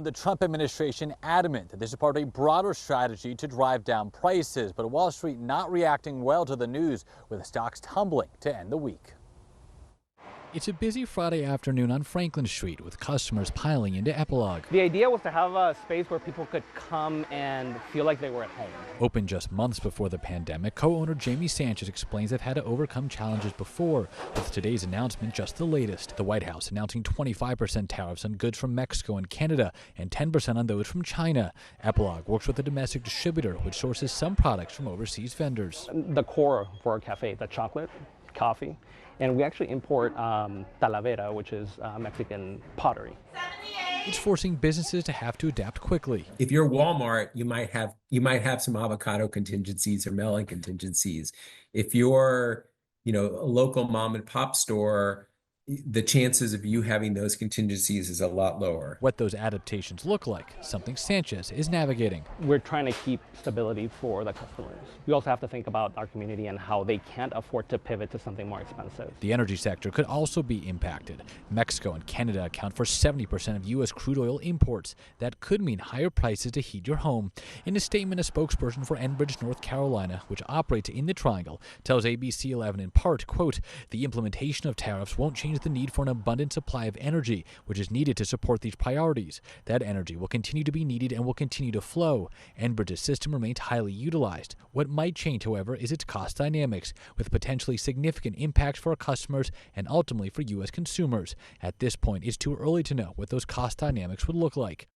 The Trump administration adamant that this is part of a broader strategy to drive down prices, but Wall Street not reacting well to the news, with the stocks tumbling to end the week. It's a busy Friday afternoon on Franklin Street with customers piling into Epilogue. The idea was to have a space where people could come and feel like they were at home. Open just months before the pandemic, co-owner Jamie Sanchez explains they've had to overcome challenges before, with today's announcement just the latest. The White House announcing 25% tariffs on goods from Mexico and Canada and 10% on those from China. Epilogue works with a domestic distributor which sources some products from overseas vendors. The core for our cafe, the chocolate, coffee, and we actually import talavera, which is Mexican pottery. It's forcing businesses to have to adapt quickly. If you're Walmart, you might have some avocado contingencies or melon contingencies. If you're, a local mom and pop store, the chances of you having those contingencies is a lot lower. What those adaptations look like, something Sanchez is navigating. We're trying to keep stability for the customers. We also have to think about our community and how they can't afford to pivot to something more expensive. The energy sector could also be impacted. Mexico and Canada account for 70% of U.S. crude oil imports. That could mean higher prices to heat your home. In a statement, a spokesperson for Enbridge, North Carolina, which operates in the Triangle, tells ABC 11 in part, quote, "The implementation of tariffs won't change the need for an abundant supply of energy, which is needed to support these priorities. That energy will continue to be needed and will continue to flow. Enbridge's system remains highly utilized. What might change, however, is its cost dynamics, with potentially significant impacts for our customers and ultimately for U.S. consumers. At this point, it's too early to know what those cost dynamics would look like."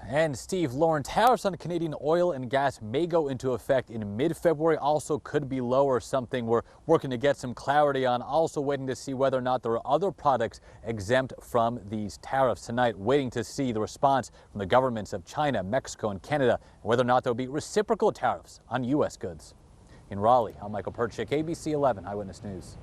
And Steve, Lauren, tariffs on Canadian oil and gas may go into effect in mid-February, also could be lower, something we're working to get some clarity on, also waiting to see whether or not there are other products exempt from these tariffs tonight, waiting to see the response from the governments of China, Mexico, and Canada, and whether or not there will be reciprocal tariffs on U.S. goods. In Raleigh, I'm Michael Perchik, ABC 11 Eyewitness News.